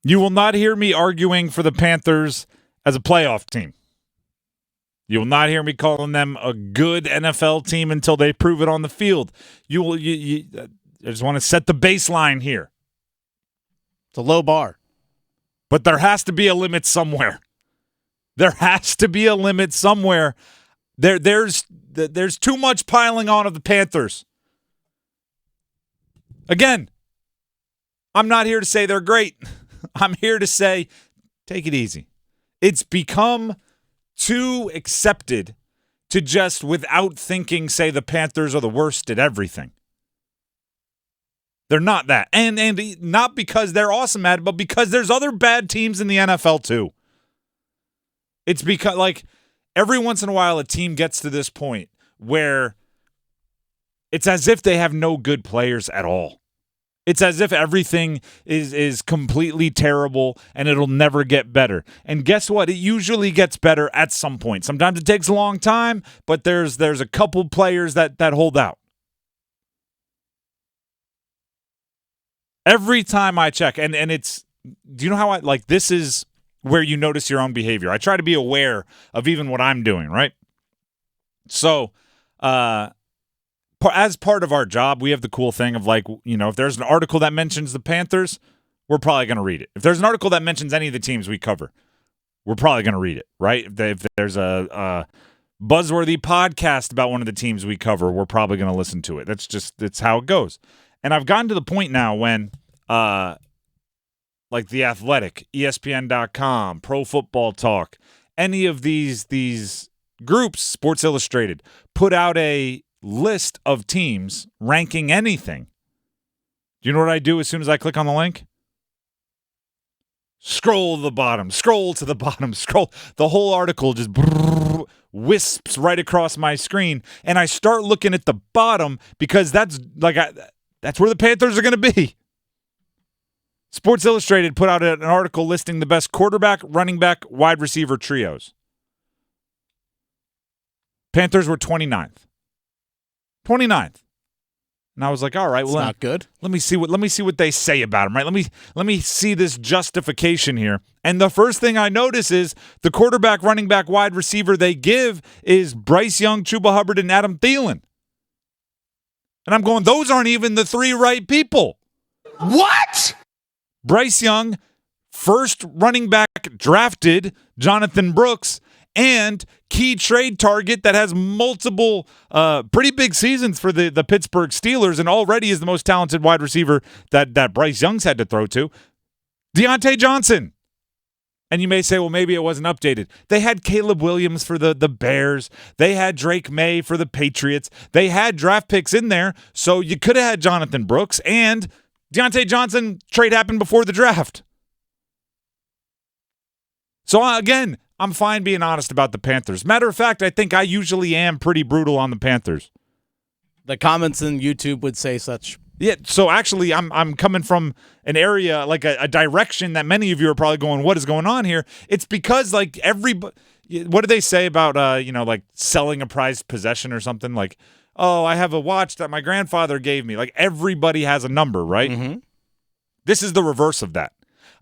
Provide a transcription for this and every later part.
You will not hear me arguing for the Panthers as a playoff team. You will not hear me calling them a good NFL team until they prove it on the field. I just want to set the baseline here. It's a low bar. But there has to be a limit somewhere. There has to be a limit somewhere. There's too much piling on of the Panthers. Again, I'm not here to say they're great. I'm here to say, take it easy. It's become too accepted to just, without thinking, say the Panthers are the worst at everything. They're not that. And not because they're awesome at it, but because there's other bad teams in the NFL too. It's because, like, every once in a while a team gets to this point where it's as if they have no good players at all. It's as if everything is completely terrible and it'll never get better. And guess what? It usually gets better at some point. Sometimes it takes a long time, but there's a couple players that hold out. Every time I check, and it's, do you know how this is where you notice your own behavior. I try to be aware of even what I'm doing, right? So, as part of our job, we have the cool thing of if there's an article that mentions the Panthers, we're probably going to read it. If there's an article that mentions any of the teams we cover, we're probably going to read it, right? If there's a buzzworthy podcast about one of the teams we cover, we're probably going to listen to it. It's how it goes. And I've gotten to the point now when, like The Athletic, ESPN.com, Pro Football Talk, any of these groups, Sports Illustrated, put out a list of teams ranking anything. Do you know what I do as soon as I click on the link? Scroll to the bottom, scroll to the bottom, scroll. The whole article just wisps right across my screen, and I start looking at the bottom because that's where the Panthers are going to be. Sports Illustrated put out an article listing the best quarterback, running back, wide receiver trios. Panthers were 29th. 29th. And I was like, all right, well, not good. Let me see what they say about him, right? Let me see this justification here. And the first thing I notice is the quarterback, running back, wide receiver they give is Bryce Young, Chuba Hubbard, and Adam Thielen. And I'm going, those aren't even the three right people. What? Bryce Young, first running back drafted, Jonathan Brooks, and key trade target that has multiple pretty big seasons for the Pittsburgh Steelers and already is the most talented wide receiver that Bryce Young's had to throw to, Deontay Johnson. And you may say, well, maybe it wasn't updated. They had Caleb Williams for the Bears. They had Drake May for the Patriots. They had draft picks in there, so you could have had Jonathan Brooks, and Deontay Johnson trade happened before the draft. So, again, I'm fine being honest about the Panthers. Matter of fact, I think I usually am pretty brutal on the Panthers. The comments in YouTube would say such. Yeah, so actually I'm coming from an area, like a direction that many of you are probably going, what is going on here? It's because, like, everybody, what do they say about, like selling a prized possession or something? Like, oh, I have a watch that my grandfather gave me. Like, everybody has a number, right? Mm-hmm. This is the reverse of that.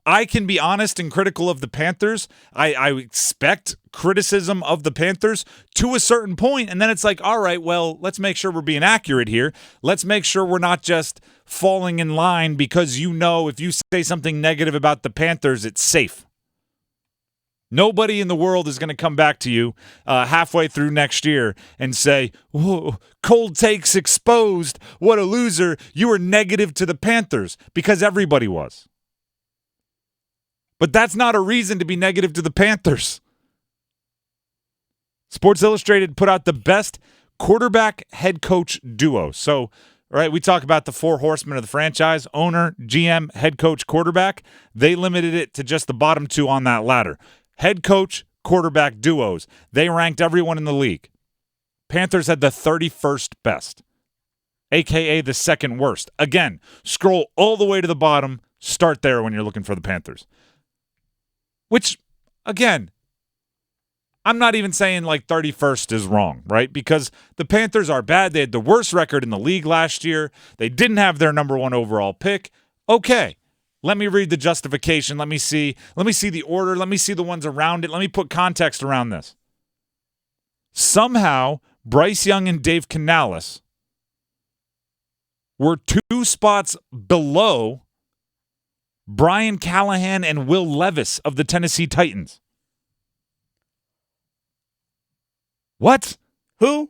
I can be honest and critical of the Panthers. I expect criticism of the Panthers to a certain point, and then it's like, all right, well, let's make sure we're being accurate here. Let's make sure we're not just falling in line because if you say something negative about the Panthers, it's safe. Nobody in the world is going to come back to you halfway through next year and say, whoa, cold takes exposed. What a loser. You were negative to the Panthers, because everybody was. But that's not a reason to be negative to the Panthers. Sports Illustrated put out the best quarterback head coach duo. So, right, we talk about the four horsemen of the franchise: owner, GM, head coach, quarterback. They limited it to just the bottom two on that ladder. Head coach, quarterback duos. They ranked everyone in the league. Panthers had the 31st best, a.k.a. the second worst. Again, scroll all the way to the bottom. Start there when you're looking for the Panthers. Which, again, I'm not even saying like 31st is wrong, right? Because the Panthers are bad. They had the worst record in the league last year. They didn't have their number one overall pick. Okay, Let me read the justification. Let me see the order. Let me see the ones around it. Let me put context around this. Somehow, Bryce Young and Dave Canales were 2 spots below Brian Callahan and Will Levis of the Tennessee Titans. What? Who?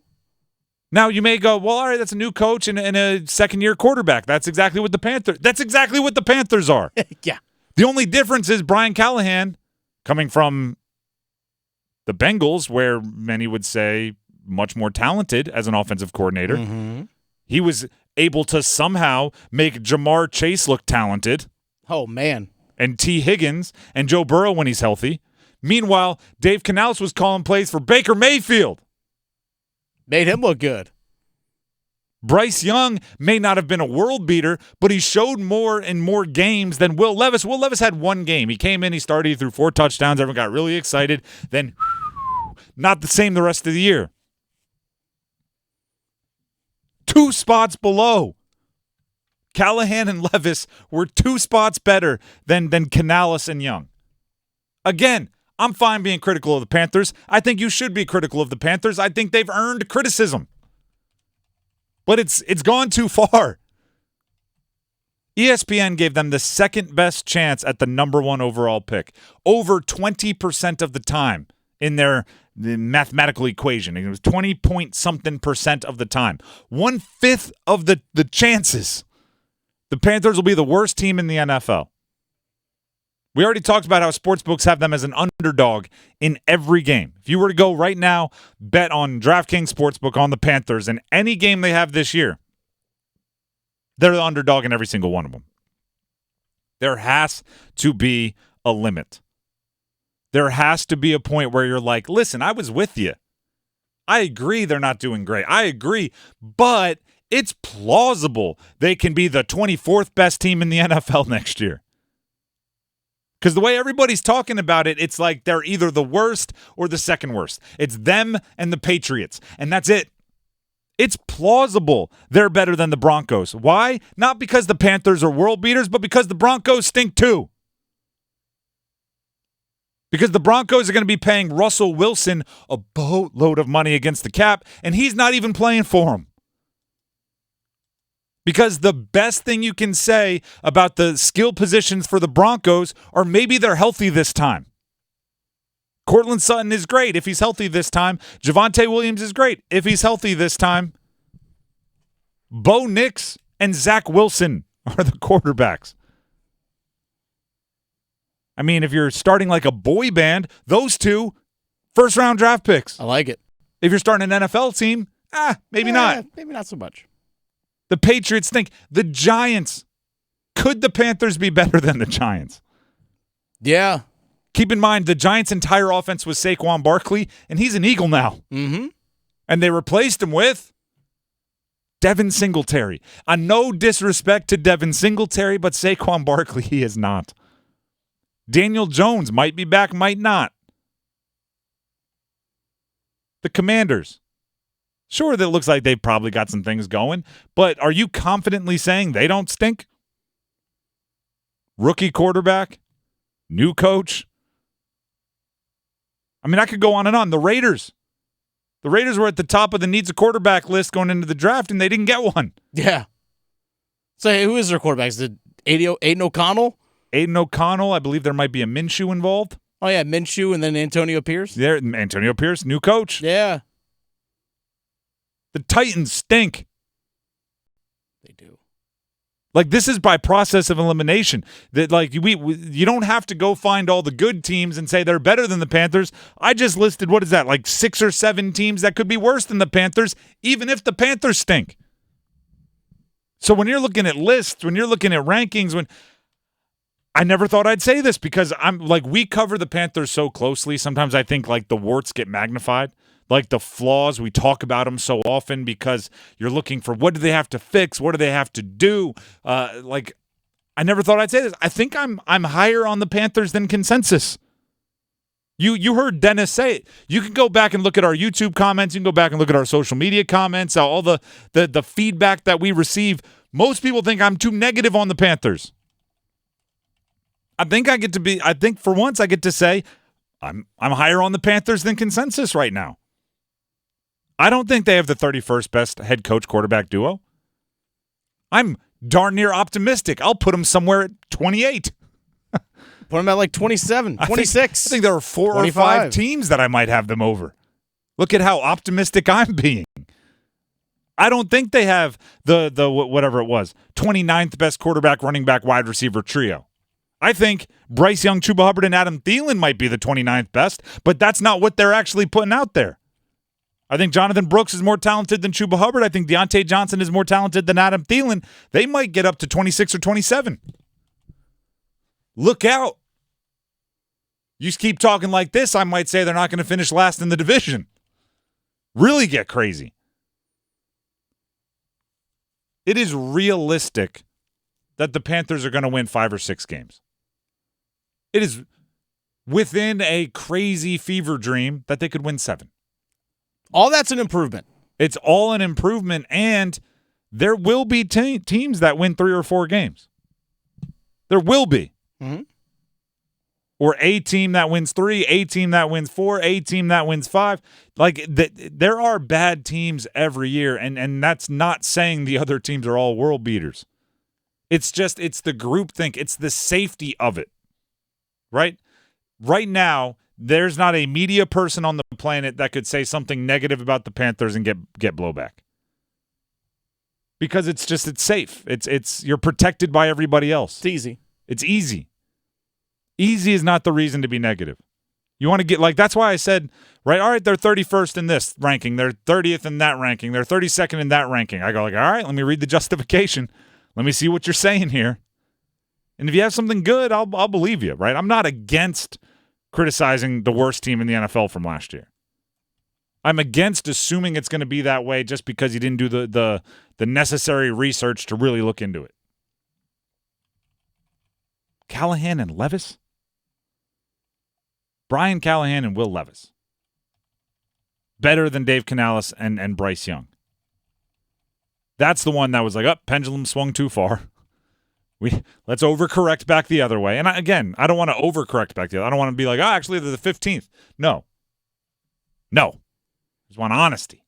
Now you may go, well, all right, that's a new coach and a second-year quarterback. That's exactly what the Panthers are. Yeah. The only difference is Brian Callahan, coming from the Bengals, where many would say much more talented as an offensive coordinator. Mm-hmm. He was able to somehow make Jamar Chase look talented. Oh, man. And T. Higgins and Joe Burrow when he's healthy. Meanwhile, Dave Canales was calling plays for Baker Mayfield. Made him look good. Bryce Young may not have been a world beater, but he showed more in more games than Will Levis. Will Levis had 1 game. He came in, he started, he threw 4 touchdowns. Everyone got really excited. Then, not the same the rest of the year. 2 spots below. Callahan and Levis were 2 spots better than Canales and Young. Again, I'm fine being critical of the Panthers. I think you should be critical of the Panthers. I think they've earned criticism. But it's gone too far. ESPN gave them the second best chance at the number 1 overall pick. Over 20% of the time in their mathematical equation. It was 20-point-something% of the time. 1/5 of the chances. The Panthers will be the worst team in the NFL. We already talked about how sportsbooks have them as an underdog in every game. If you were to go right now, bet on DraftKings Sportsbook on the Panthers in any game they have this year, they're the underdog in every single one of them. There has to be a limit. There has to be a point where you're like, listen, I was with you. I agree they're not doing great. I agree, but it's plausible they can be the 24th best team in the NFL next year. Because the way everybody's talking about it, it's like they're either the worst or the second worst. It's them and the Patriots, and that's it. It's plausible they're better than the Broncos. Why? Not because the Panthers are world beaters, but because the Broncos stink too. Because the Broncos are going to be paying Russell Wilson a boatload of money against the cap, and he's not even playing for them. Because the best thing you can say about the skill positions for the Broncos are maybe they're healthy this time. Cortland Sutton is great if he's healthy this time. Javonte Williams is great if he's healthy this time. Bo Nix and Zach Wilson are the quarterbacks. I mean, if you're starting like a boy band, those 2 first-round draft picks. I like it. If you're starting an NFL team, maybe not. Maybe not so much. The Patriots think. The Giants. Could the Panthers be better than the Giants? Yeah. Keep in mind, the Giants' entire offense was Saquon Barkley, and he's an Eagle now. Mm-hmm. And they replaced him with Devin Singletary. No disrespect to Devin Singletary, but Saquon Barkley, he is not. Daniel Jones might be back, might not. The Commanders. Sure, that looks like they've probably got some things going, but are you confidently saying they don't stink? Rookie quarterback? New coach? I mean, I could go on and on. The Raiders. The Raiders were at the top of the needs a quarterback list going into the draft, and they didn't get one. Yeah. So, hey, who is their quarterback? Is it Aiden O'Connell? Aiden O'Connell. I believe there might be a Minshew involved. Oh, yeah, Minshew and then Antonio Pierce? There, Antonio Pierce, new coach. Yeah. The Titans stink. They do. Like, this is by process of elimination. That like you don't have to go find all the good teams and say they're better than the Panthers. I just listed, what is that, like 6 or 7 teams that could be worse than the Panthers, even if the Panthers stink. So when you're looking at lists, when you're looking at rankings, I never thought I'd say this because I'm like, we cover the Panthers so closely. Sometimes I think like the warts get magnified. Like the flaws, we talk about them so often because you're looking for what do they have to fix, what do they have to do. Like, I never thought I'd say this. I think I'm higher on the Panthers than consensus. You heard Dennis say it. You can go back and look at our YouTube comments. You can go back and look at our social media comments. All the feedback that we receive. Most people think I'm too negative on the Panthers. I think for once I get to say I'm higher on the Panthers than consensus right now. I don't think they have the 31st best head coach quarterback duo. I'm darn near optimistic. I'll put them somewhere at 28. Put them at like 27, 26. I think there are 4 25. or 5 teams that I might have them over. Look at how optimistic I'm being. I don't think they have the whatever it was, 29th best quarterback, running back, wide receiver trio. I think Bryce Young, Chuba Hubbard, and Adam Thielen might be the 29th best, but that's not what they're actually putting out there. I think Jonathan Brooks is more talented than Chuba Hubbard. I think Deontay Johnson is more talented than Adam Thielen. They might get up to 26 or 27. Look out. You keep talking like this, I might say they're not going to finish last in the division. Really get crazy. It is realistic that the Panthers are going to win 5 or 6 games. It is within a crazy fever dream that they could win 7. All that's an improvement. It's all an improvement, and there will be teams that win 3 or 4 games. There will be. Mm-hmm. Or a team that wins 3, a team that wins 4, a team that wins 5. Like, there are bad teams every year, and that's not saying the other teams are all world beaters. It's just, it's the groupthink. It's the safety of it, right? Right now, there's not a media person on the planet that could say something negative about the Panthers and get blowback. Because it's safe. It's you're protected by everybody else. It's easy. It's easy. Easy is not the reason to be negative. You want to get, like, that's why I said, right, all right, they're 31st in this ranking. They're 30th in that ranking. They're 32nd in that ranking. I go like, all right, let me read the justification. Let me see what you're saying here. And if you have something good, I'll believe you, right? I'm not against criticizing the worst team in the NFL from last year. I'm against assuming it's going to be that way just because you didn't do the necessary research to really look into it. Callahan and Levis? Brian Callahan and Will Levis. Better than Dave Canales and Bryce Young. That's the one that was like, pendulum swung too far. Let's overcorrect back the other way. And I don't want to overcorrect back the other. I don't want to be like, actually, they're the 15th. No. I just want honesty.